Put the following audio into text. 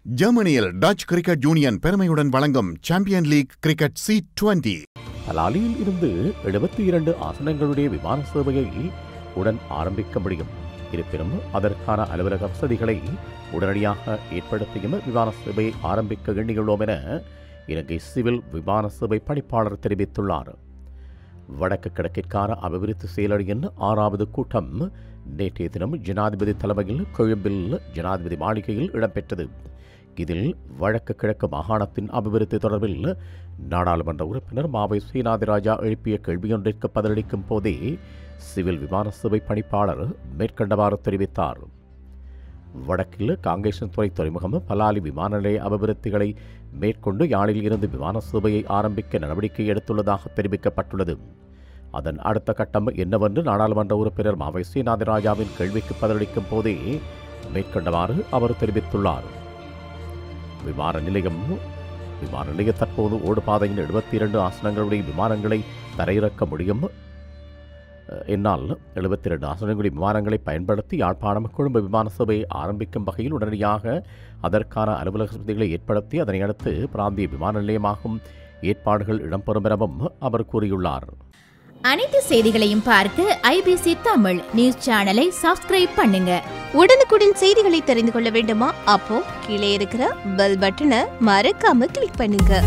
ஜெர்மனியில் touch cricket union பெருமையுடன் வழங்கும் சாம்பியன் லீக் கிரிக்கெட் C20. பலாலியில் இருந்து 72 ஆசனங்களுடைய விமான சேவையை உடன் ஆரம்பிக்க முடியும். இருப்பினும் அதற்கான அலுவலக வசதிகளை உடனடியாக ஏற்படுத்தியும் விமான சேவையை ஆரம்பிக்க எண்ணியுள்ளோம் என இலங்கை சிவில் விமான சேவை பணிப்பாளர் தெரிவித்துள்ளார். வடக்கு கிழக்கிற்கான அபிவிருத்தி செயலணியின் 6வது கூட்டம் நேற்றைய தினம் ஜனாதிபதி தலைமையில் கொழும்பில் ஜனாதிபதி மாளிகையில் இடம்பெற்றது. இதில் வடக்கு கிழக்கு மாகாணத்தின் அபிவிருத்தி தொடர்பில் நாடாளுமன்ற உறுப்பினர் மாவை சீனாதிராஜா எழுப்பிய கேள்வியொன்றிற்கு பதிலளிக்கும் போதே சிவில் விமான சேவை பணிப்பாளர் மேற்கண்டவாறு தெரிவித்தார். வடக்கில் காங்கேசன் துறை துறைமுகம் பலாலி விமான நிலைய அபிவிருத்திகளை மேற்கொண்டு யாழில் இருந்து விமான சேவையை ஆரம்பிக்க நடவடிக்கை எடுத்துள்ளதாக தெரிவிக்கப்பட்டுள்ளது. அதன் அடுத்த கட்டம் என்னவென்று நாடாளுமன்ற உறுப்பினர் மாவை சீனாதிராஜாவின் கேள்விக்கு பதிலளிக்கும் போதே மேற்கண்டவாறு அவர் தெரிவித்துள்ளார். விமான நிலைய தற்போது ஓடுபாதையின் 72 ஆசனங்களுடைய விமானங்களை தரையிறக்க முடியும். என்னால் 72 ஆசனங்களுடைய விமானங்களை பயன்படுத்தி யாழ்ப்பாணம் கொழும்பு விமான சேவையை ஆரம்பிக்கும் வகையில் உடனடியாக அதற்கான அலுவலக வசதிகளை ஏற்படுத்தி அதனை அடுத்து பிராந்திய விமான நிலையமாகும் ஏற்பாடுகள் இடம்பெறும் எனவும் அவர் கூறியுள்ளார். அனைத்து செய்திகளையும் பார்க்க IBC தமிழ் நியூஸ் சேனலை சப்ஸ்கிரைப் பண்ணுங்க. உடனுக்குடன் செய்திகளை தெரிந்து கொள்ள வேண்டுமா? அப்போ கீழே இருக்கிற பெல் பட்டனை மறக்காம கிளிக் பண்ணுங்க.